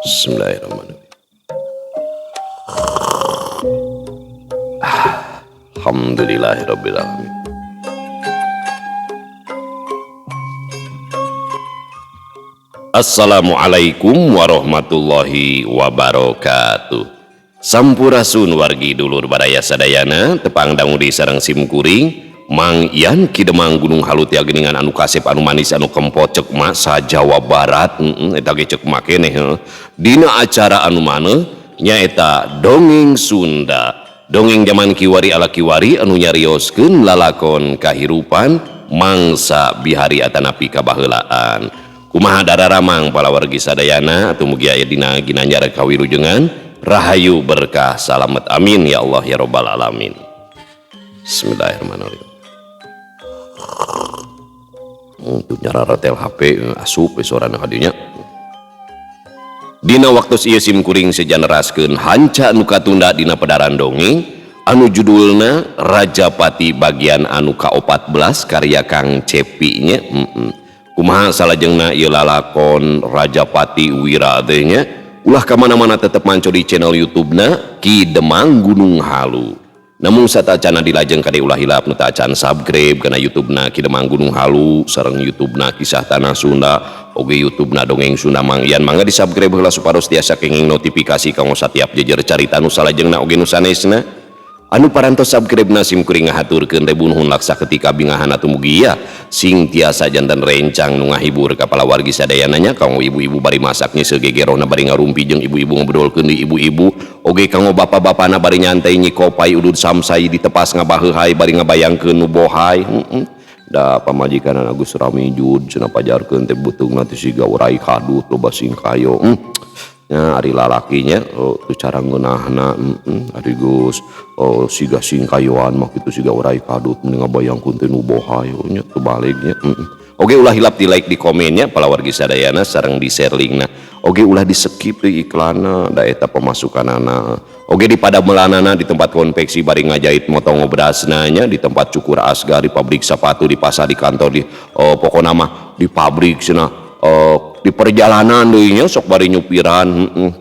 Bismillahirrahmanirrahim. Alhamdulillahirabbil alamin. Assalamualaikum warahmatullahi wabarakatuh. Sampurasun wargi dulur baraya sadayana tepang dangudi sareng simkuring Mang Ian Kidemang Gunung Halut ya geningan anu kasep anu manis anu kempot cek mak sa Jawa Barat eta ge cek mak keneh dina acara anu maneh nyaeta dongeng Sunda, dongeng zaman kiwari ala kiwari anu nyarioskeun lalakon kahirupan mangsa bihari atanapi kabaheulaan. Kumaha dararamang pala wargi sadayana atuh mugi aya dina ginanjar kawilujengan rahayu berkah salamet amin ya Allah ya rabbal alamin. Bismillahirrahmanirrahim. Untuk nyara tel HP asup suarana kadinya. Dina waktu ieu simkuring sejanaraskeun hanca anu katunda dina pedaran dongeng anu judulna Rajapati bagian anu ka-14 karya Kang Cepi nya. Kumaha salajengna ieu lalakon Rajapati Wira teh nya ulah ka mana-mana tetep manco di channel YouTube-na Kidemang Gunung Halu. Namun satacana dilajeng kade ulah hilap nu tacan subscribe kana YouTube-na Kidemang Gunung Halu sareng YouTube-na Kisah Tanah Sunda oge YouTube-na Dongeng Sunda Mang Ian mangga di subscribe heula supados tiasa kenging notifikasi kanggo satiap jejer carita nu salajengna oge nu sanesna. Anu parantos subscribe-na simkuring ngahaturkeun rebunuhun laksa ketika bingahan atuh mugi ya sing tiasa janten rencang nu ngahibur kapala wargi sadayana nya kanggo ibu-ibu bari masak nya segegerona bari ngarumpi jeung ibu-ibu ngobrolkeun di ibu-ibu oge kanggo bapa-bapana bari nyantai nyi kopai udud samsai ditepas ngabaheuhai bari ngabayangkeun nu bohay. Da pamajikan Agus Ramijud cenah pajarkeun teh beutungna teh siga urai kadut loba sing kayo. Ya ari lalakinya tu cara ngeunahna ari Gus siga sing kayoan mah kitu siga urai kadut mending ngabayangkeun teh nu bohay nya teu balignya. Oge ulah hilap di like di komennya pala wargi sadayana sareng di share linkna. Oge ulah di skip deui iklanna da eta pemasukanana. Oge di padamelanana di tempat konveksi bari ngajait motong obrasna nya di tempat cukur asgar di pabrik sepatu di pasar di kantor di pokona mah di pabrik cenah di perjalanan deui nya sok bari nyupiran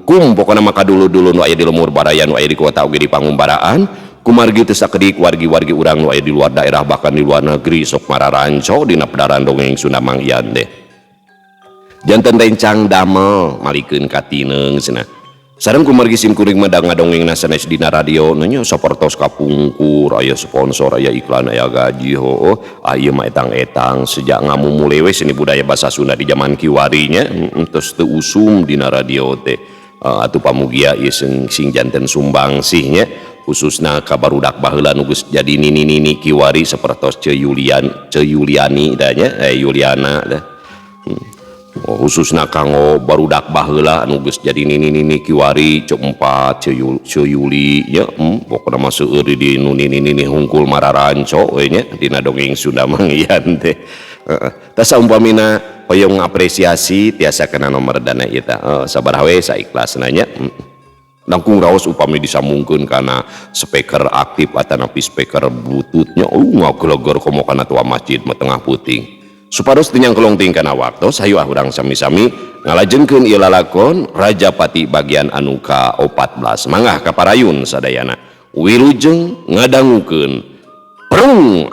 kum pokona mah kadulu-dulu nu aya di lemur barayan nu aya di kota oge di pangumbaraan kumargi teu sakedik wargi-wargi urang nu aya di luar daerah bahkan di luar negeri sok mararanco dina pedaran dongeng Sunda Mang Ian teh. Janten rencang damel malikeun katineng cenah. Sareng kumargi simkuring mah da ngadongengna sanes dina radio nya sapertos kapungkur aya sponsor aya iklan aya gaji heuh aya mah etang-etang sejak ngamumule we seni budaya basa Sunda di zaman kiwari nya tos teu usum dina radio teh atuh pamugia ieu sing janten sumbangsih nya khususna ka barudak baheula nu geus jadi nini-nini kiwari sapertos Yuliani da nya Yuliana da. Khususna kanggo barudak baheula anu geus jadi nini-nini kiwari cek 4 Yuli nya pokona mah seueur di nu nini-nini hungkul mararanco we nya dina dongeng Sunda Mang Ian teh. Tah saumpamina hoyong ngapresiasi tiasa kana nomor dana ieu tah sabaraha we saikhlasna nya. Langkung raos upami disambungkeun kana speaker aktif atanapi speaker bluetooth nya ngageleger komo kana tua masjid mah tengah puting. Supados tinyang kelongting kana waktos hayu urang sami-sami ngalajengkeun ieu lalakon Rajapati bagian anu ka-14 mangga kaparayun sadayana wilujeng ngadangukeun prung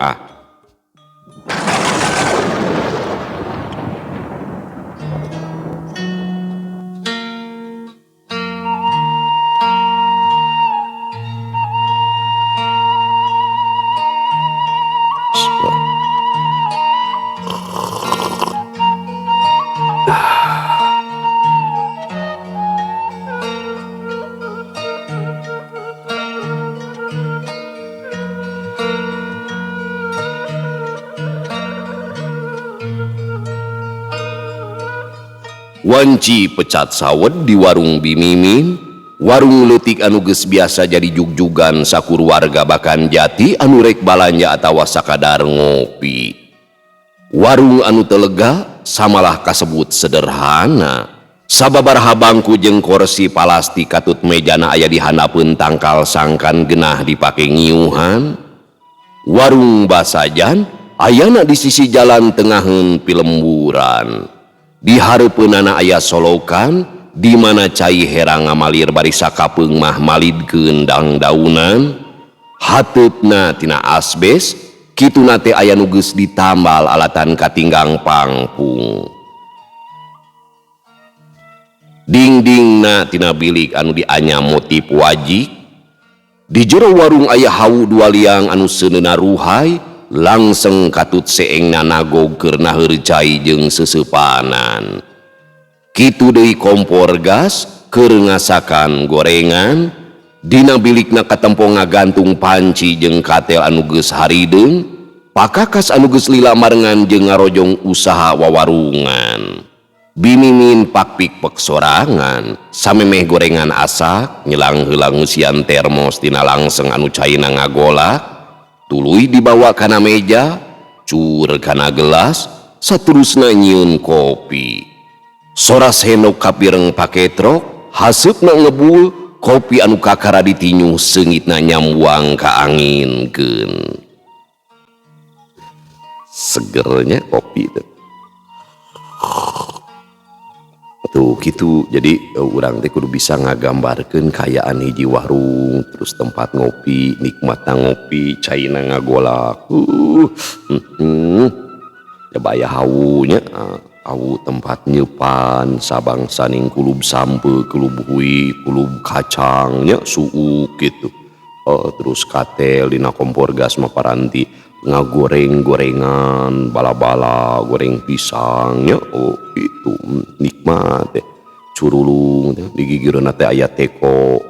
Wanci pecat sawed di warung Bimimin, warung leutik anu geus biasa jadi jugjugan sakur warga Bakan Jati anu rek balanja atawa sakadar ngopi. Warung anu telega samalah kasebut sederhana. Sababaraha bangku jeung kursi palasti katut mejana aya di handapeun tangkal sangkan genah dipake ngiuhan. Warung Basajan ayana di sisi jalan tengaheun pilemburan. Di hareupeunana aya solokan di mana cai herang ngamalir bari sakapeung mah malidkeun dang-daunan hateupna tina asbes kituna teh aya nu geus ditambal alatan katinggang pangpung dingdingna tina bilik anu dianyam motif wajik di jero warung aya hawu dua liang anu seuneuna ruhai langsung katut seengna nagog keur naheur cai jeung seseupanan kitu deui kompor gas keur ngasakan gorengan dina bilikna katempo ngagantung panci jeung katel anu geus harideung pakakas anu geus lila marengan jeung ngarojong usaha wawarungan bimimin pakpik pek sorangan samemeh gorengan asak nyelang heula ngusian termos dina langseng anu caina ngagolak tuluy dibawa kana meja cur kana gelas saterusna nyieun kopi sora sendok kapireng pake trok haseupna ngebul kopi anu kakara ditinyuh seungitna nyambuang ka anginkeun segernya kopi tuh gitu. Jadi urang teh kudu bisa ngagambarkeun kayaan hiji warung terus tempat ngopi nikmatna ngopi caina ngagolak ya baya hawunya hawu tempat nyeupan sabang saning kulub sampe kulub hui kulub kacangnya suuk gitu terus katel dina kompor gas mah paranti ngagoreng-gorengan bala-bala goreng pisangnya itu nikmat teh curulung di gigireunna teh aya teko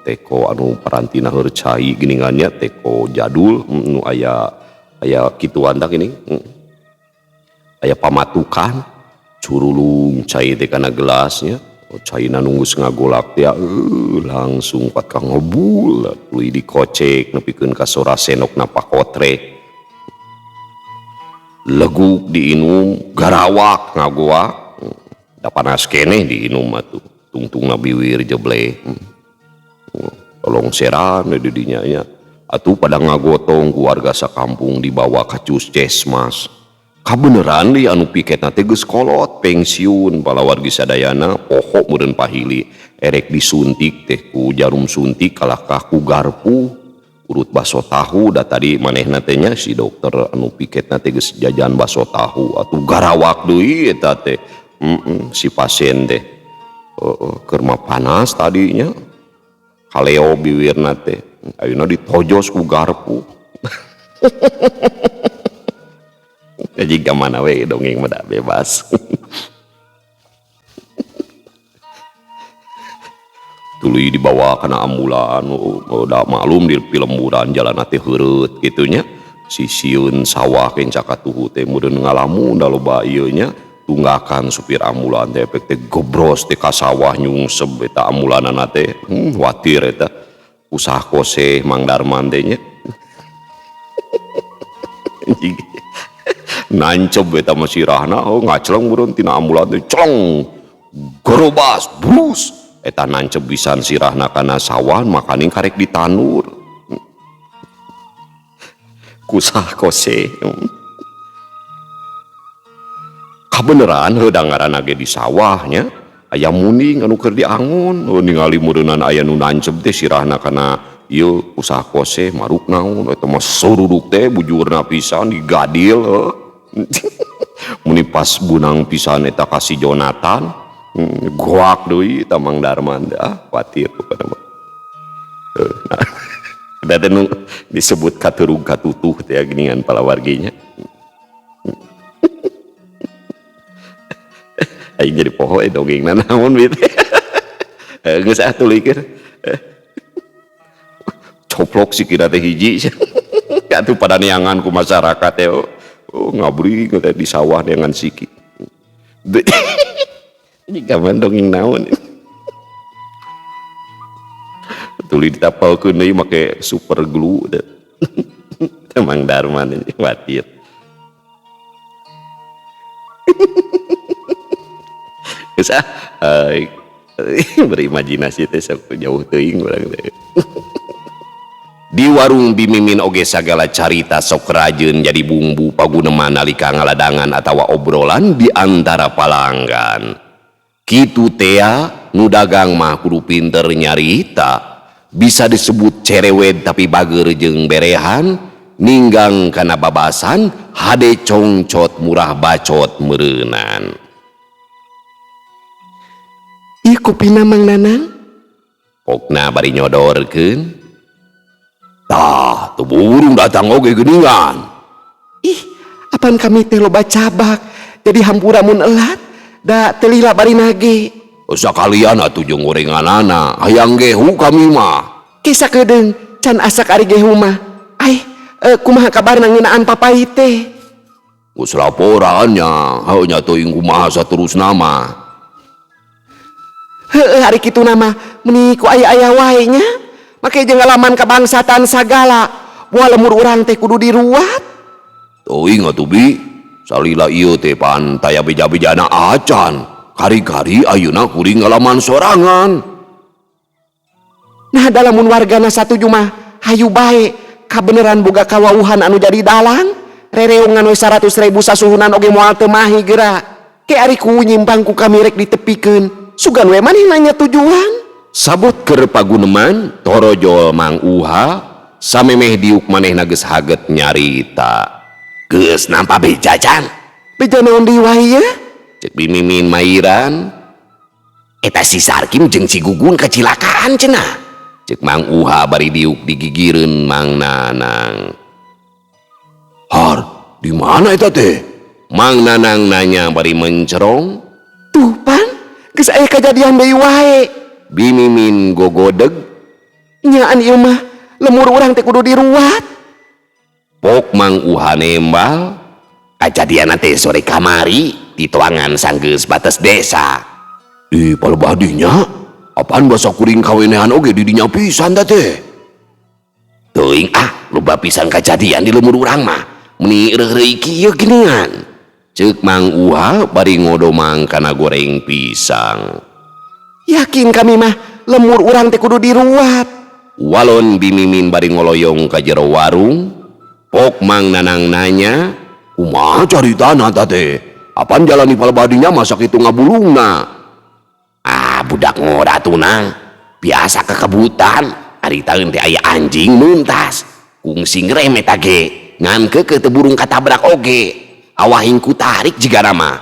teko anu paranti naheur cai geuningannya teko jadul nu aya kituan tah gini aya pamatukan curulung cai teh kana gelasnya caina nunggus ngagolak teh langsung pat ka ngebul tuluy dikocek nepikeun ka sora senokna pakotre leguk diinum garawak ngagoak da panas keneh diinum atuh tungtungna biwir jeble tolong seran di dinya nya atuh pada ngagotong keluarga sakampung dibawa ka Puskesmas kabeneran li anu piketna teh geus kolot pensiun bala wargi sadayana poho meureun pahili erek disuntik teh ku jarum suntik kalahkah ku garpu urut baso tahu da tadi manehna teh nya si dokter anu piketna teh geus jajan baso tahu atuh garawak deui eta teh si pasien teh keur mah panas tadinya kaleo biwirna teh ayeuna ditojos ku garpu jadi gamana we dongeng mah bebas tuluy dibawa kana ambulan udah maklum di pilemburan jalan teh heureut gitunya sisieun sawah kenca katuhu teh meureun ngalamun da loba ieu nya tunggakan supir ambulan teh efek teh gobros teh ka sawah nyungseb eta ambulanana teh watir eta usaha kose Mang Darman teh nya nancep eta mah sirahna ngacleng meureun tina ambulan teh cleng gorobas brus eta nancep pisan sirahna kana sawah makaning karek ditanur kusah kose kabeneran heudang ngaranna ge di sawahnya aya muning anu keur diangun ningali meureunan aya nu nancep teh sirahna kana ieu kusah kose maruk naon eta mah suruduk teh bujurna pisan digadil muni pas bunang pisan eta ka si Jonatan goak deui ta Mang Darman dah khawatir kepada mah ada teh disebut katurug katutuh teh geuningan palawarginya aing jadi poho dongengna naon we teh geus tulikeun coplok sikira teh hiji atuh pada neangan ku masyarakat teh ngabri teh di sawah dengan siki ini gaman dongeng naon tuluy ditapalkeun deui make super glue teh Mang Darman ini khawatir geus berimajinasi teh sok jauh teuing urang teh di warung bimimin oge sagala carita sok rajeun jadi bumbu paguneman nalika ngaladangan atawa obrolan di antara palanggan kitu tea nu dagang mah kudu pinter nyarita, bisa disebut cerewet tapi bager jeung berehan, ninggang kana babasan, hade congcot murah bacot meureunan. Ieu kopina Mang Nanang. Pokna bari nyodorkeun. Tah, teu burung datang oge geuningan. Ih, apan kami teh loba cabak, jadi hampura mun elat, da teu lila bari nage. Sakalian atuh jeung gorenganana, hayang gehu kami mah. Kisah kedeung, can asak ari gehu mah. Ai, kumaha kabarna ngeunaan papai teh? Geus laporannya, heunya teuing kumaha saterusna mah. Heueuh ari kitu nama, meni ku aya-aya wae nya. Make jeung ngalaman kabangsatan sagala, moal lemur urang teh kudu diruat. Teuing atuh Bi, salila ieu teh pan taya beja-bejana acan. Kari-kari ayeuna kuring ngalaman sorangan. Nah dalamun wargana satuju mah hayu bae, kabeneran boga kawauhan anu jadi dalang, rereongan we 100.000 sasuhunan oge moal teu mahi geura. Ke ari ku nyimpang ku kami rek ditepikeun, sugan we maneh nanya tujuan. Sabot keur paguneman, torojol Mang Uha, samemeh diuk manehna geus haget nyarita. Geus nampa beja can? Beja naon deui wae ye? Cek Bimimin mairan. Eta si Sarkim jeung si Gugun kacilakaan cenah. Cek Mang Uha bari diuk digigireun Mang Nanang. Har, di mana eta teh? Mang Nanang nanya bari mencerong. Tuh pan, geus aya kajadian deui wae. Bimimin gogodeg. Nyaan ieu mah lemur urang teh kudu diruat. Pok Mang Uha nembal. Kajadian teh sore kamari di tuangan sanggeus batas desa. Di palebadinya, apaan basa kuring kawenehan oge di dinya pisan da teh. Teuing loba pisan kajadian di lemur urang mah. Meni reureuy kieu geuningan. Ceuk Mang Uha bari ngodomang kana goreng pisang. Yakin kami mah lemur urang teh kudu diruat. Walon Bimimin bari ngoloyong ka jero warung. Pok Mang Nanang nanya, kumaha caritana ta teh? Apaan jalani palebadinya masak itu ngabulungna? Budak ngora tunang, biasa kekebutan. Ari taeun teh aya anjing muntas. Kungsi ngrem eta ge, ngan keukeu teu burung katabrak oge. Awahing ku tarik jigana mah.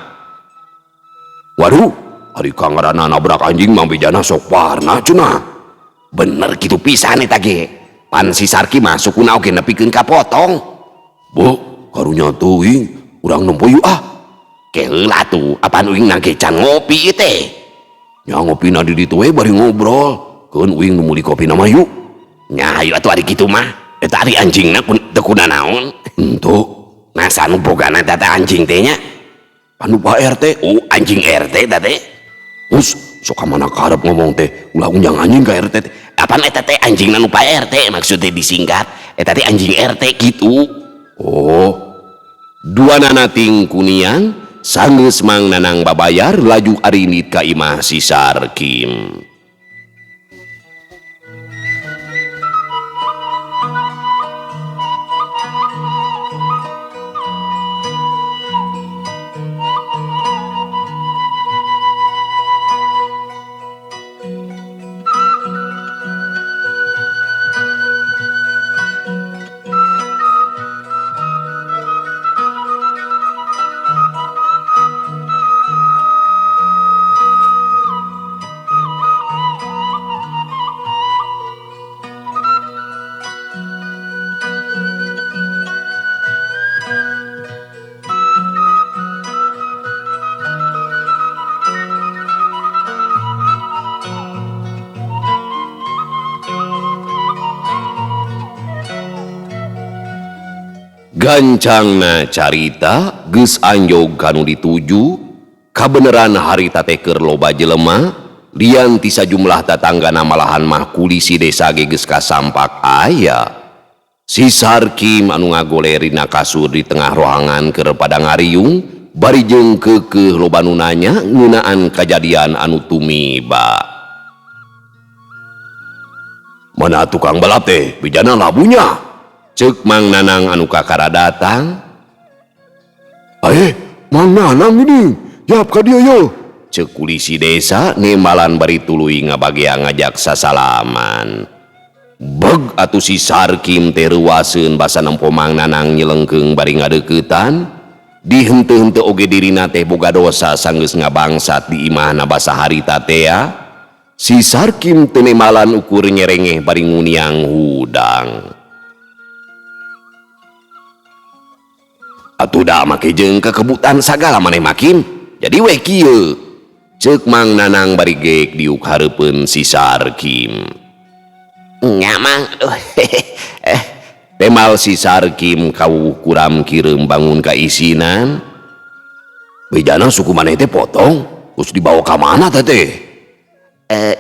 Waduh, ari kangarana nabrak anjing mah bejana sok warna cenah. Bener kitu pisan eta ge. Pan si Sarki masuk kuna oge nepikeun ka potong. Bo, karunya teuing urang nempo yu Ke heula atuh, apaan uing nage can ngopi ieu teh. Nya ngopina di ditu we bari ngobrol. Keun uing nu meuli kopina mah yuk. Nya hayu atuh ari kitu mah. Eta ari anjingna teu kuna naon. Henteu. Masa nu bogana eta anjing teh nya? Anu Pak RT, anjing RT eta teh. Us, sok ka mana karep ngomong teh, ulah unjang anjing ka RT teh. Apaan eta teh anjingna nu Pak RT maksudnya disingkat. Eta teh anjing RT gitu. Oh. Duanana ting kuniang, sanggeus Mang Nanang babayar laju arinit ka imah si Sarkim. Gancangna carita geus anjog kanu dituju, kabeneran harita teh keur loba jelema, lian ti sajumlah tatanggana malahan mah kulisi desa ge geus kasampak aya. Si Sarkim anu ngagolerina kasur di tengah ruangan keur pada ngariung, bari jeung keukeuh loba nu nanya ngeunaan kajadian anu tumiba. Mana tukang balap teh, bijana labunya? Ceuk Mang Nanang anu kakara datang. Mang Nanang ini, jawab ka dieu yo. Ceuk kulisi desa nembalan bari tuluy ngabagia ngajak sasalaman. Beg atuh si Sarkim teh reuaseun basa nempo Mang Nanang nyelengkeung bari ngadeuketan, dihenteu-henteu oge dirina teh boga dosa sanggeus ngabangsat di imahna basa harita teh. Si Sarkim teu nembalan ukur nyerengeh bari nguniang hudang. Atuh da make jeung kekebutan sagala maneh makin. Jadi we kieu. Ceuk Mang Nanang bari geek diuk hareupeun si Sarkim. Nya Mang, temal si Sarkim kawuh kuram kireum bangun ka isinan. Bejana suku maneh teh potong, terus dibawa ka mana teh?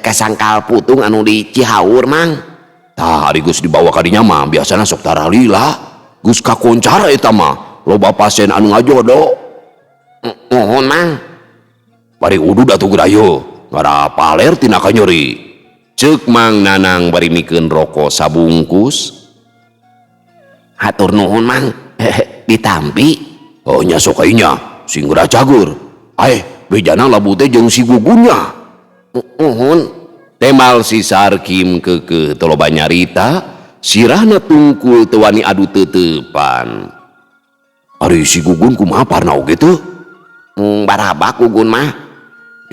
Ka sangkal putung anu di Cihaur Mang. Tah ari geus dibawa ka dinya mah biasana sok taralila. Geus kakoncara eta mah, loba pasien anu ngajodo. Nuhun Mang. Bari udud atuh gerayo, ngara paler tina kanyeri. Ceuk Mang Nanang bari mikeun rokok sabungkus. Hatur nuhun Mang. Ditampi. Oh nya sok nya, sing geura cagur. Bejana labu teh jeung si gugunnya. Nuhun. Temal si Sarkim keukeuh teu loba nyarita, sirahna tungkul teu wani adu teutepan. Ari si gugun kumaha parna oge teu? Barabak gugun mah.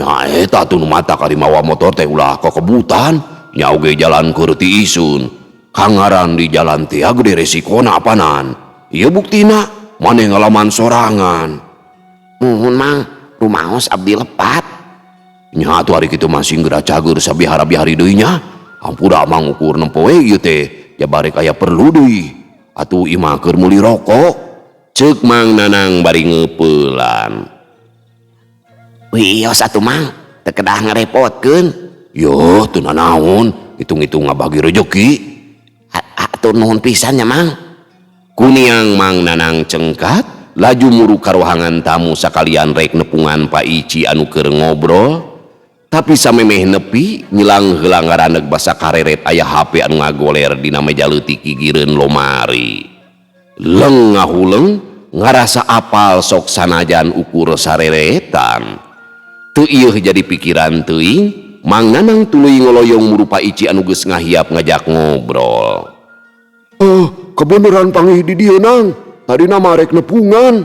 Nya eta atuh nu mata kari mawa motor teh ulah kekebutan, nya oge jalan keur ti isun. Kangaran di jalan teh gede resikona apanan. Ieu buktina maneh ngalaman sorangan. Nuhun Mang, rumaos abdi lepat. Nya atuh ari kitu masih geura cager sabihara-bihari deui nya. Hampura Mang ukur nempo we ieu teh, ya barek aya perlu deui. Atuh imah keur meuli rokok. Ceuk Mang Nanang bari ngeupelan. Wios atuh Mang, teu kedah ngarepotkeun. Yo teu nanaon, hitung-hitung ngabagi rejeki. Hatur nuhun pisan nya Mang. Kuniang Mang Nanang cengkat, laju muru ka ruangan tamu sakalian rek nepungan Pak Ici anu keur ngobrol. Tapi samemeh nepi, ngilang heula ngaraneg basa kareret aya HP anu ngagoler dina meja leutik gigireun lomari. Leng ngahuleng, ngarasa apal sok sanajan ukur sareretan. Teu ieuh jadi pikiran teuing, Mang Nanang tuluy ngoloyong muru Pak Ici anu geus ngahiap ngajak ngobrol. Kebeneran panggih di dieu Nang, tadi nama rek nepungan.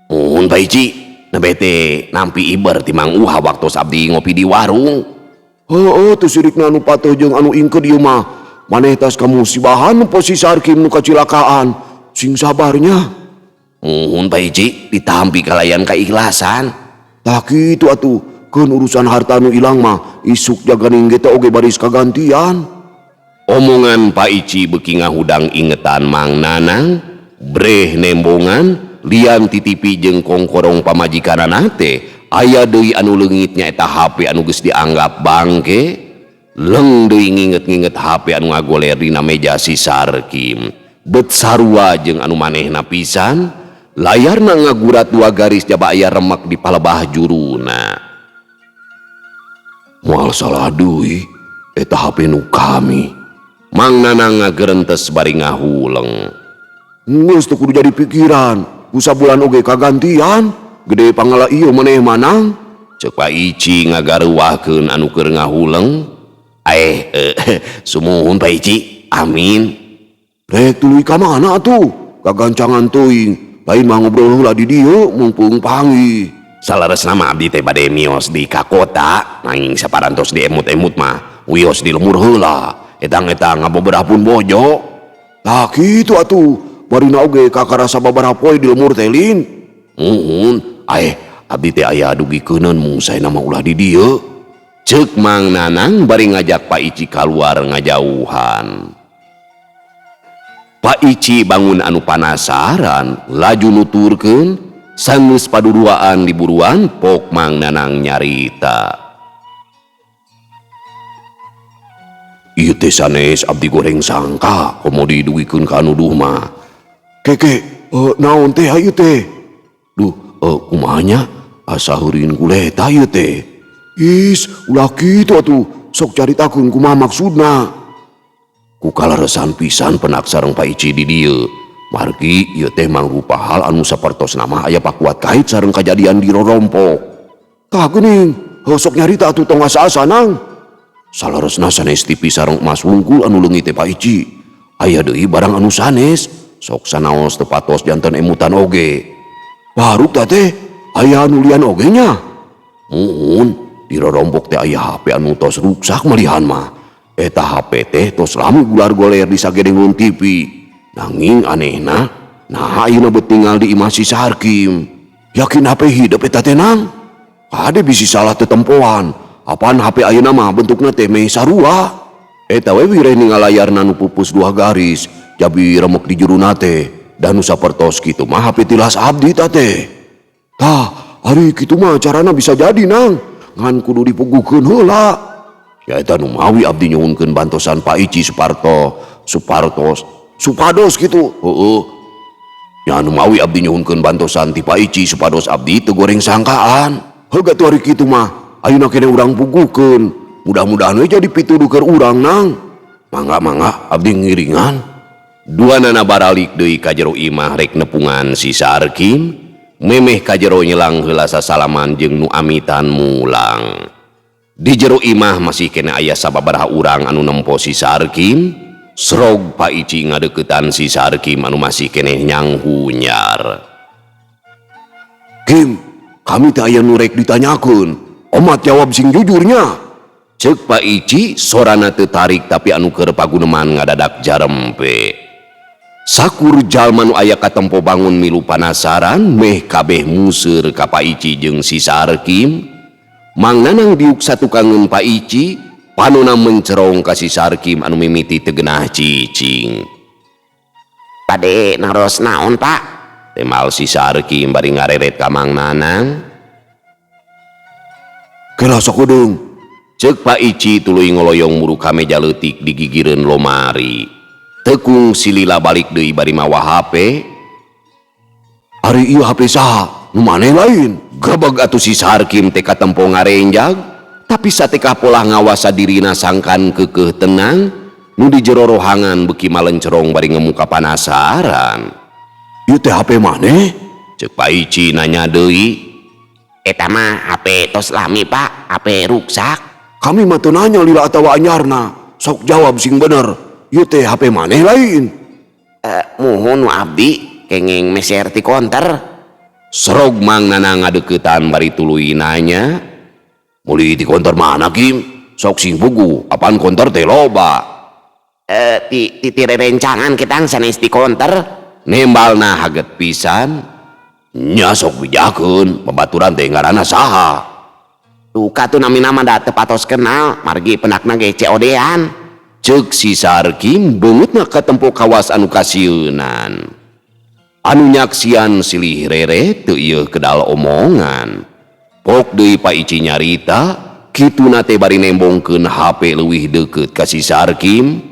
Mun Pak Ici, nebete nampi iber ti Mang Uha waktos abdi ngopi di warung. Teu sirikna anu patuh jeung anu ingkeu dieu mah. Maneh tas kamu sibahan posi Sarkim nu kacilakaan. Sing sabarnya. Mun Pak Ici, ditampi kalayan kaikhlasan. Tah kitu atuh, keun urusan harta nu ilang mah isuk jaganing ge teh oge baris kagantian. Omongan Pak Ici beuki ngahudang ingetan Mang Nanang, breh nembongan, lian titipi jeung kongkorong pamajikanana teh, aya deui anu leungitnya eta HP anu geus dianggap bangke. Leng deui nginget-nginget HP anu ngagoler dina meja si Sarkim. Bet sarua jeung anu manehna pisan. Layarna ngagurat 2 garis jaba aya remek di palebah juruna. Moal salah deui, eta HP nu kami. Mang Nanang ngageurentes bari ngahuleng. Geus teu kudu jadi pikiran, ku sabulan oge kagantian, gede pangala ieu maneh manang. Ceuk Pak Ici ngagareuwahkeun anu keur ngahuleng. Sumuhun Pak Ici, amin. Rek tuluy ka mana atuh? Kagancangan teuing. Lain mah ngobrol heula di dieu mumpung panggih. Salaresna mah abdi teh bade mios di ka kota, nanging saparantos di emut-emut mah wios di lembur heula. Etang-etang ngaboberapun bojo. Tah kitu atuh, barina oge kakarasa babaraha poe di lembur teh Lin. Abdi teh aya dugikeunun mung saena mah ulah di dieu. Ceuk Mang Nanang bari ngajak Pak Ici kaluar ngajauhan. Pak Ici bangun anu panasaran, laju nuturkeun, sanggeus paduduaan di buruan pok Mang Nanang nyarita. Ieu teh sanes abdi goreng sangka, komo didugikeun ka anu duh mah. Keke, naon teh ieu teh? Kumaha nya? Asa heureun kuleta ieu teh. Is, ulah kitu atuh, sok caritakeun kumaha maksudna. Ku kalaresan pisan penak sareng Pak Ici di dieu. Margi ieu teh mangrupa hal anu sapertosna mah aya pakuat kait sareng kajadian di rorompok. Tah geuning, sok nyarita atuh tong asa-asa nang. Salaresna sanes ti pisareng emas wungkul anu leungit teh Pak Ici. Aya deui barang anu sanes, sok sanaos teu patos janten emutan oge. Baruk tah teh, aya anu lian oge nya. Muhun, di rorompok teh aya HP anu tos ruksak malihan mah. Eta HP teh tos lami gular-goler di sagedengun TV. Nanging anehna, nah ayeuna beut tinggal di imah si Sarkim. Yakin HP hidup eta teh nang? Kade bisi salah tetempoan. Apaan HP ayeuna mah bentukna teh meh sarua. Eta we wireh ningal layarna nu pupus 2 garis, jabi remuk di juruna teh. Dan nu sapertos kitu mah HP tilas abdi tah teh. Tah, ari kitu mah carana bisa jadi nang. Ngan kudu dipuguhkeun heula. Ya eta nu mawi abdi nyuhunkeun bantosan Pak Ici supados gitu. Heeh. Ya anu mawi abdi nyuhunkeun bantosan ti Pak Ici supados abdi teu goreng sangkaan. Heuga tu ari kitu mah, ayeuna kene urang puguhkeun. Mudah-mudahan we jadi pituduh keur urang nang. Mangga abdi ngiringan. Duanana baralik deui ka jero imah rek nepungan si Sarkim, memeh ka jero nyelang heula sasalaman jeung nu amitan mulang. Di jero imah masih kena aya sababaraha urang anu nempo si Sarkim. Srog Pak Ici ngadeuketan si Sarkim anu masih keneh nyanghunyar. Kim, kami teh aya nu rek ditanyakeun. Omat jawab sing jujurnya. Ceuk Pak Ici sorana teu tarik tapi anu keur paguneman ngadadak jarempe. Sakur jalma nu aya katempo bangun milu panasaran meh kabeh museur ka Pak Ici jeung si Sarkim. Mang Nanang diuk satukangeun Pak Ici, panona mencerong ka si Sarkim anu mimiti teu geunah cicing. Pade naros naon Pak? Temal si Sarkim bari ngareret ka Mang Nanang. Kela sok udeung. Ceuk Pak Ici tuluy ngoloyong muru ka meja leutik di gigireun lomari. Tekung si Lila balik deui bari mawa HP. Ari ieu HP saha? Nu maneh lain. Grebeg atuh si Sarkim teh katempo ngarenjag, tapi satekah pola ngawasa dirina sangkan keukeuh tenang, nu di jero rohangan beuki malencerong bari ngemuka panasaran. Ieu teh HP maneh? Ceuk Pak Ici nanya deui. Eta mah HP tos lami Pak, HP ruksak. Kami mah teu nanya lila atawa anyarna. Sok jawab sing bener. Ieu teh HP maneh lain. Muhun nu abdi kenging meser ti konter. Srog Mang Nanang ngadeuketan bari tuluy nanya. Muli di konter mana Kim? Sok sing pugu, apaan konter teh loba. Ti rencangan kita sanes ti konter. Nembalna haget pisan. Nya sok bijakeun, babaturan teh ngaranna saha? Duka tu nami-nama da teu patos kenal, margi penakna ge COD-an. Ceuk si Sarkim beungeutna katempo kawas anu kasieunan. Anu nyaksian silih rere teu ieu kedal omongan. Pok deui Pak Ici nyarita, kituna teh bari nembongkeun HP leuwih deukeut ka si Sarkim.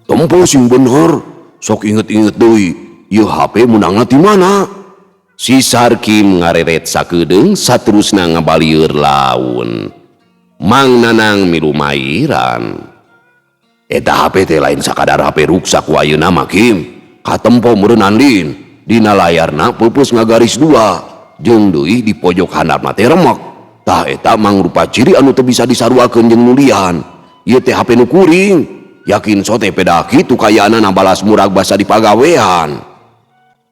Tempo sing bener, sok inget-inget deui, ieu HP menangna ti mana? Si Sarkim ngareret sakedeung saterusna ngabalieur laun. Mang Nanang milu mairan. Eta HP teh lain sakadar HP ruksak ku ayeuna mah Kim. Katempo meureunan lin, dina layarna pupus ngagaris 2, jeung deui di pojok handapna teh remek. Tah eta mangrupa ciri anu teu bisa disaruakeun jeung nulian. Ieu teh HP nu kuring. Yakin sote peda kitu kayaana balas murag basa di pagawean.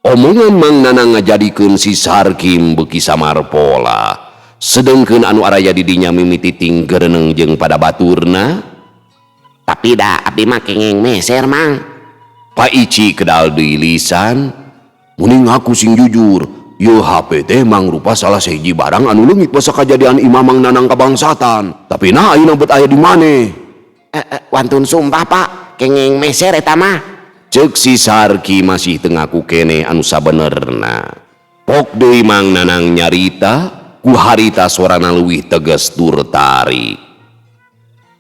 Omongan Mang Nanang ngajadikeun si Sarkim beuki samar pola. Sedengkeun anu araya di dinya mimiti ting geureuneng jeung pada baturna. Tapi da abdi mah kenging meser Mang. Pak Ici kedal deui lisan. Muni ngaku sing jujur, ieu HP teh mangrupa salah sahiji barang anu leungit basa kajadian Imam Mang Nanang kabangsatan. Tapi nah ayeuna beut aya di maneh? Wantun sumpah Pak, kenging meser eta mah. Ceuk si Sarki masih teu ngaku keneh anu sabenerna. Pok deui Mang Nanang nyarita, ku harita suarana leuwih tegas tur tarik.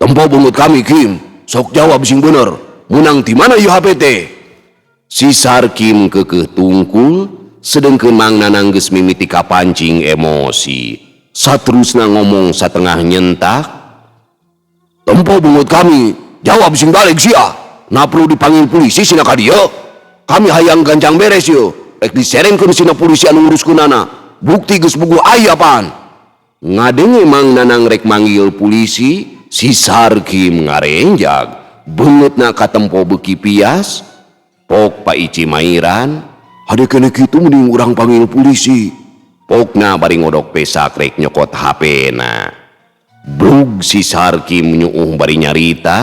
Tempo bungut kami Kim, sok jawab sing bener. Munang di mana ieu HP teh? Si Sarkim keukeuh tungkul, sedengkeun Mang Nanang geus mimiti kapancing emosi. Saterusna ngomong satengah nyentak. Tempo bungut kami, jawab sing balik sia. Na perlu dipanggil polisi sina ka dieu? Kami hayang gancang beres yeuh. Rek diserengkeun sina polisi anu nguruskeunana. bukti geus boga aya pan. Ngadenge Mang Nanang rek manggil polisi, si Sarkim ngarenjag, beungeutna katempo beuki pias, pok Pak Ici mairan, Hade kene kitu mending urang panggil polisi. pokna bari ngodok pesak rek nyokot HP-na. Brug si Sarkim nyuuh bari nyarita,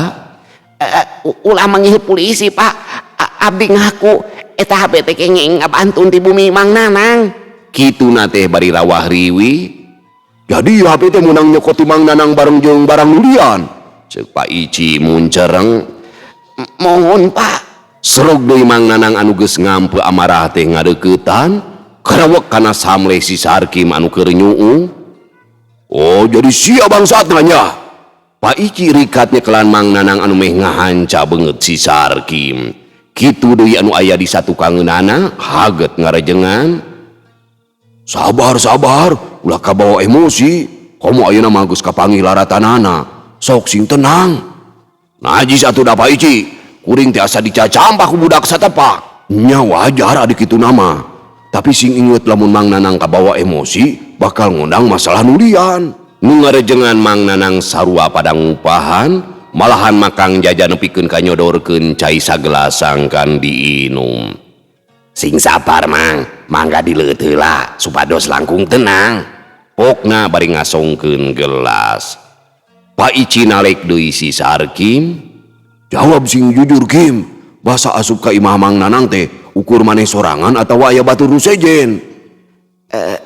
Ulah manggil polisi Pak. Abdi ngaku eta HP teh kenging ngabantun ti bumi Mang Nanang. kituna teh bari rawah riwi, Jadi HP teh menang nyokoti Mang Nanang bareng jeung barang nulian. ceuk Pak Ici muncereng. Mohon Pak. Serog deui Mang Nanang anu geus ngampe amarah teh ngadeuketan, karawek kana samleh si Sarkim anu keur nyuuh. Oh jadi sia bangsatna nya. Pak Ici rikatnya kelan Mang Nanang anu meh ngahanca beungeut si Sarkim. Kitu deui anu aya di satukangeunana haget ngarejengan. Sabar, ulah kabawa emosi. Komo ayeuna mah geus kapanggih laratanana. Sok sing tenang. Najis atuh da Pak Ici. Kuring teh asa dicacampak ku budak satepak. Nya wajar adik kitu nama. Tapi sing inget lamun Mang Nanang kabawa emosi bakal ngundang masalah nulian. Nu ngarejengan Mang Nanang sarua pada ngupahan, malahan makang jajan nepikeun ka nyodorkeun cai sagelas sangkan diinum. Sing sabar Mang, mangga dileut heula supados langkung tenang. Pokna bari ngasongkeun gelas. Pak Ici nalek deui si Sarkim, Jawab sing jujur Kim. Basa asup ka imah Mang Nanang teh ukur maneh sorangan atawa aya batur nu sejen.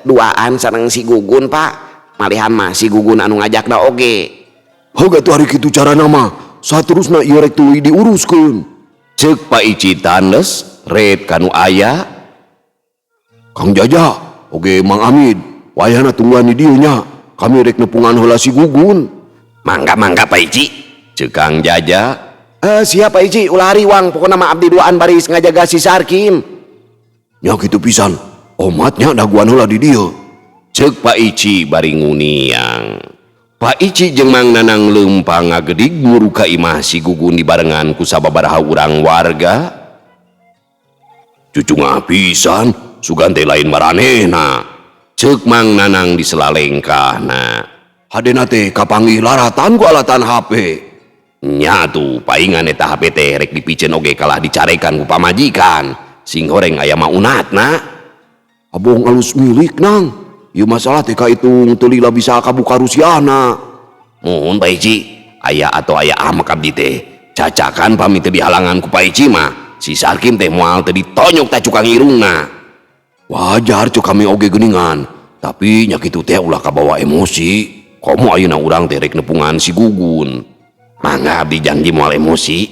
Duaan sareng si Gugun Pak. Malihan mah si Gugun anu ngajakna oge. Haga tuh hari kitu carana mah. Saterusna ieu rek tuluy diuruskeun. ceuk Pak Ici tandes, red kanu aya. Kang Jaja, oge Mang Amid, wayahna tungguan di dieu nya. Kami rek nepungan heula si Gugun. Mangga Pak Ici. Ceuk Kang Jaja, Siapa Ici ulah riwang pokona mah abdi duaan baris ngajaga si Sarkim. Nya kitu pisan. Omatnya daguan heula di dieu. ceuk Pak Ici bari nguniang. Pak Ici jeung Mang Nanang leumpang ngagedig buru ka imah si Gugun dibarengan ku sababaraha urang warga. Cucu ngapisan, sugan teh lain maranehna. Ceuk Mang Nanang di sela lengkahna. Hadena teh kapanggih laratan ku alatan HP. Nya tuh paingan eta HP teh rek dipicen oge kalah dicarekan ku pamajikan. Sing horeng aya maunatna. Abong alus milik nang. Ieu masalah teh kaitung teu lila bisa kabuka rusiana. Mohon Pak Ici, aya atau aya amak abdi teh. Cacakan pami teu dihalangan ku Pak Ici mah. Si Sarkim teh moal teu ditonyok ta cukang irungna. Wajar cuk kami oge geuningan. Tapi nya kitu teh ulah kabawa emosi. Komo ayeuna urang teh rek nepungan si Gugun. Mangga abdi janji moal emosi.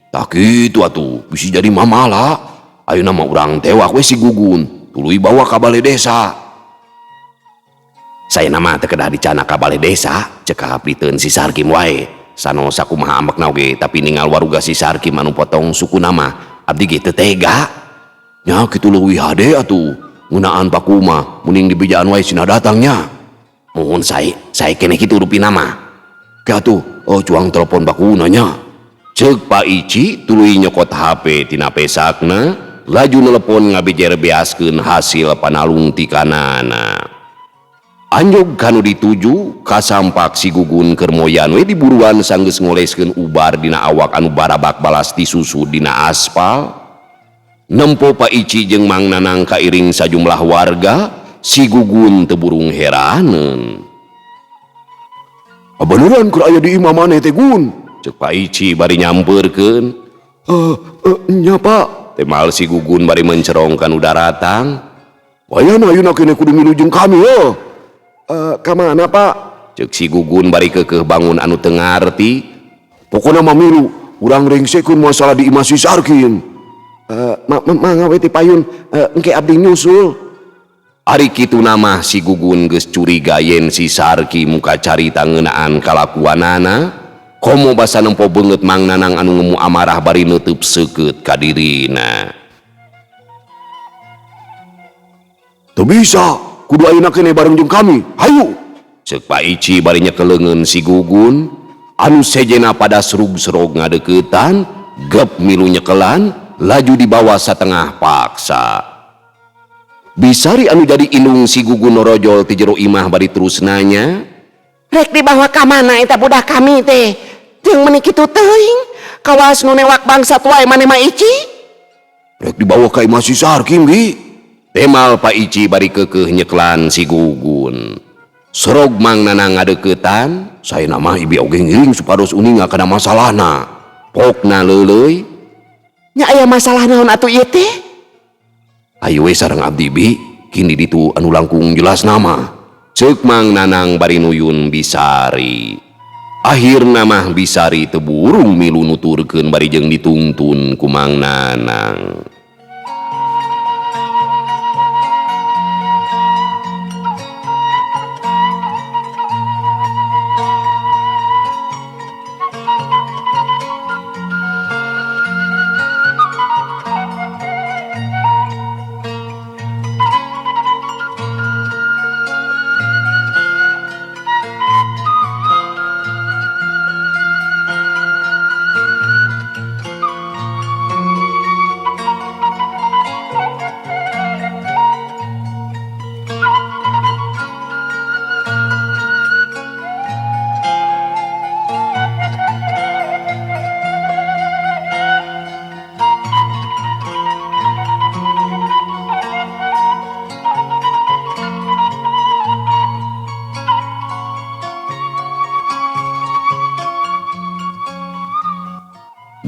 Tak kitu atuh, bisi jadi mamala. Ayeuna mah urang tewak we si Gugun. Tuluy bawa ka balai desa. Saya nama teu kedah dicana ka balai desa, ceuk hapliteun si Sarkim wae. Sanos sakumaha ambekna oge, tapi ningal waruga si Sarkim anu potong suku nama, abdi ge teu tega. Nya kitu leuwih hade atuh. Ngeunaan pakuma, mending dibijaan wae sina datangnya. Mohon saya kene kitu rupina mah. Ke atuh, cuang telepon bakuna nya. Ceuk Pak Ici tuluy nyokot HP tina pesakna, laju nelepon ngabejer beaskeun hasil panalung ti kanana. Anjog kanu dituju kasampak si Gugun keur moyan we diburuan sanggeus ngoleskeun ubar dina awak anu barabak balas ti susu dina aspal. Nempo Pak Ici jeung Mang Nanang kairing sajumlah warga, si Gugun teu burung heraneun. Beneran keur aya di imah maneh teh Gun? Ceuk Pak Ici bari nyampeurkeun. Nya Pak. Temal si Gugun bari mencerong kanu daratang. Wayahna ayeuna kene kudu milu jeung kami Kamana Pak? Ceuk si Gugun bari keukeuh bangun anu teu ngarti. Pokona mah milu, urang rengsekeun masalah di imah si Sarkim. Mangga we ti payun engke abdi nyusul. Ari kitu nama si Gugun geus curiga yen si Sarkim muka carita ngeunaan kalakuanana, komo basa nempo beungeut Mang Nanang anu ngemu amarah bari neuteub seukeut ka dirina. Teu bisa, kudu ayeuna kene bareng jeung kami. Hayu. Ceuk Pak Ici bari nyekeleungeun si Gugun, anu sejena pada serug-serog ngadeuketan, gep milu nyekelan, laju dibawa satengah paksa. Bisari anu jadi indung si Gugun norojol ti jero imah bari terus nanya, Rek dibawa ka mana eta budak kami teh? Jeung meuni kitu teuing. Kawas nu newak bangsat wae maneh mah Ici. Rek dibawa ka imah si Sarkim Bi. temal Pak Ici bari keukeuh nyeklan si Gugun. Serog Mang Nanang ngadeukeutan, Saya nama ibi oge ngiring supados uning kana masalahna. pokna leuleuy, Nya aya masalah naon atuh ieu teh? Ayo we sareng abdi Bi, kini ditu anu langkung jelas nama. ceuk Mang Nanang bari nuyun Bisari. Akhirna mah Bisari teu burung milu nuturkeun bari jeung dituntun ku Mang Nanang.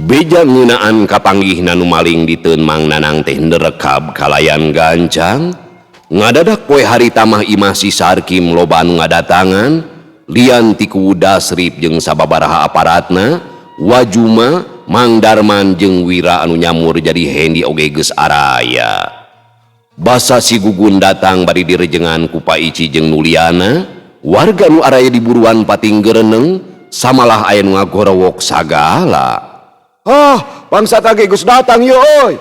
Beja ngeunaan kapanggihna nu maling diteun Mang Nanang teh nerekab kalayan gancang. Ngadadak poe harita mah imah si Sarkim loba anu ngadatangan, lian ti ku Dasrip jeung sababaraha aparatna, Wajuma, Mang Darman jeung Wira anu nyamur jadi hendi oge geus araya. Basa si Gugun datang bari direjengan ku Pak Ici jeung Nuliana, warga nu araya di buruan pating gereneng, samalah aya nu ngagorowok sagala. Bangsa tage geus datang yeuh euy.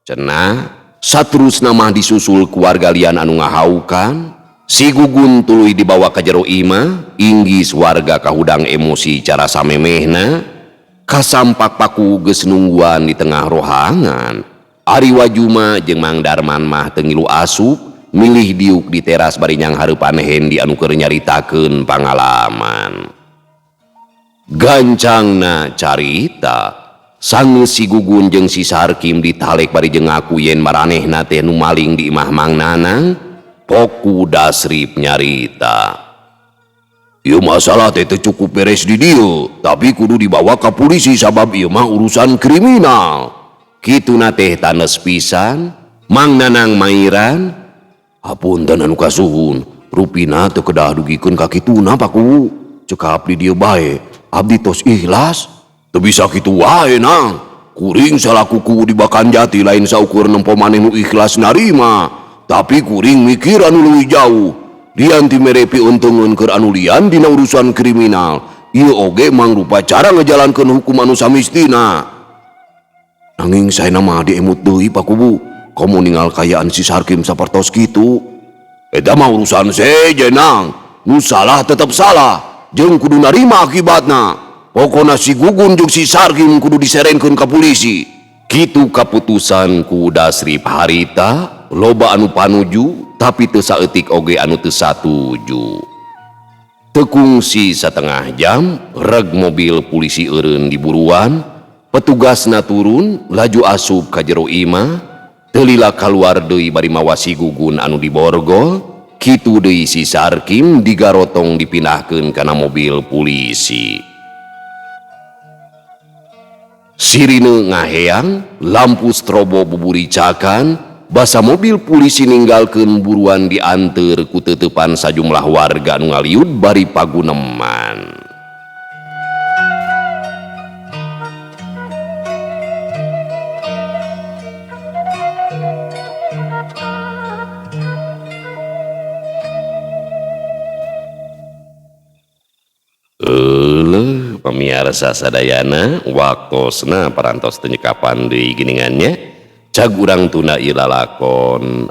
Cenah saterusna mah disusul keluarga lian anu ngahaukan. Si Gugun tuluy dibawa ka jero imah, inggis warga kahudang emosi cara samemehna. Kasampak paku geus nungguan di tengah rohangan. Ari Wajuma jeung Mang Darman mah teu ngilu asup, milih diuk di teras bari nyang hareupan hendi anu keur nyaritakeun pangalaman. Gancangna carita, sanggeus si Gugun jeung si Sarkim ditalek bari jeung ngaku yen maranehna teh nu maling di imah Mang Nanang, poku Dasrip nyarita. Ieu masalah teh teu cukup beres di dieu, tapi kudu dibawa ka polisi sabab ieu mah urusan kriminal. Kituna teh tanes pisan, Mang Nanang mairan, Hapunten anu kasuhun, rupina teu kedah dugikeun ka kituna Paku. Cekap di dieu bae, abdi tos ikhlas. Teu bisa kitu wae Nang. Kuring salakuku di Bakanjati lain saukur nempo maneh nu ikhlas narima, tapi kuring mikir anu leuwih jauh. Dian ti mere piuntungeun keur anu lian dina urusan kriminal. Ieu oge mangrupa cara ngajalankeun hukum anu samistina. Nanging saena mah diemut deui Pakubu, komo ningal kayaan si Sarkim sapertos kitu. Eta mah urusan seje Nang. Nu salah tetep salah, jeung kudu narima akibatna. Pokona si Gugun jeung si Sarkim kudu diserenkeun ka polisi. kitu kaputusan ku Dasrip harita, loba anu panuju, tapi teu saeutik oge anu teu satuju. Teu kungsi satengah jam, reg mobil polisi eureun di buruan, petugasna turun, laju asup ka jero imah, teu lila kaluar deui bari mawa si Gugun anu diborgol, kitu deui si Sarkim digarotong dipindahkeun kana mobil polisi. Sirine ngaheang, lampu strobo buburicakan, basa mobil polisi ninggalkeun buruan dianteur ku teutepan sajumlah warga nu ngaliud bari paguneman. Pamiarsa sadayana, waktosna parantos tenyekapan deui giningannya. Cag urang tunda ieu lalakon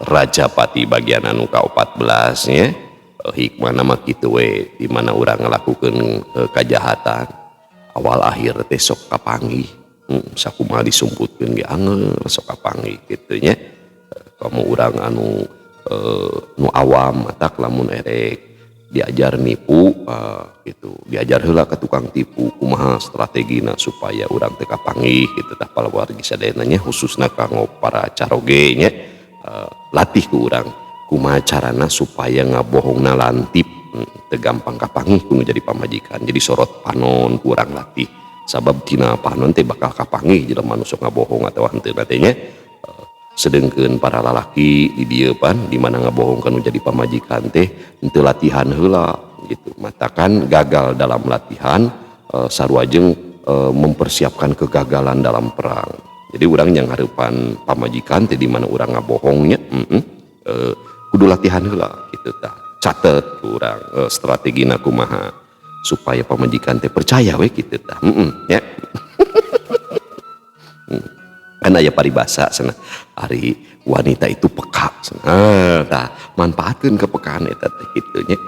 Rajapati bagian anu ka-14 nya. Hikmahna mah kitu we, di mana urang ngalakukeun kajahatan. Awal akhir teh sok kapanggih. Sakumaha disumputkeun ge angeur sok kapanggih kitu nya. kamu urang anu nu awam matak lamun erek diajar nipu gitu, diajar heula ke tukang tipu kumaha strategina supaya urang teu kapanggih gitu tah palawargi sadayana nya khususna kanggo para caroge nya. Latih ku urang kumaha carana supaya ngabohongna lantip teu gampang kapanggih kudu jadi pamajikan. Jadi sorot panon kurang latih sabab tina panon teh bakal kapanggih jelema nu sok ngabohong atawa henteu teh nya. Sedengkeun para lalaki di dieu pan di mana ngabohong kanu jadi pamajikan teh henteu latihan heula gitu. Matakan gagal dalam latihan saruajeng mempersiapkan kegagalan dalam perang. Jadi urang yang hareupan pamajikan teh di mana urang ngabohongnya kudu latihan heula gitu tah. Catet urang strategina kumaha supaya pamajikan teh percaya we kitu tah. Ya. Kan aya paribasa sana ari wanita itu peka sana. Tah manfaatkeun kepekaan eta teh kitu nya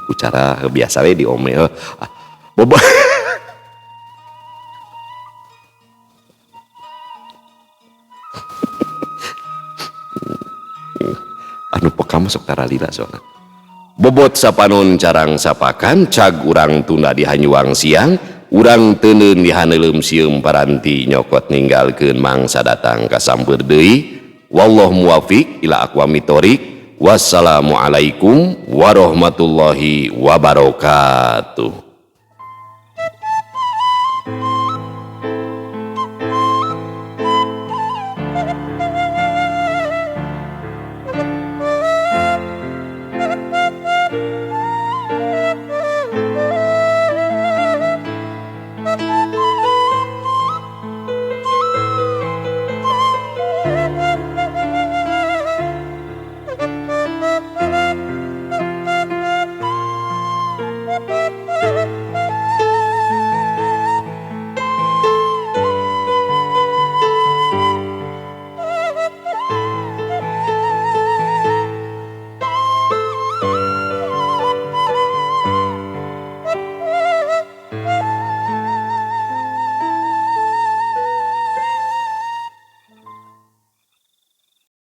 ku cara biasa we diome bobo anu peka masuk taralila soalna bobot sapanon carang sapakan cag urang tunda di Hanyuang siang urang teuneun di haneuleuum sieum paranti nyokot ninggalkeun mangsa datang ka sampeur deui. Wallahu muwafiq ila aqwamit thoriq. Wassalamualaikum warahmatullahi wabarakatuh.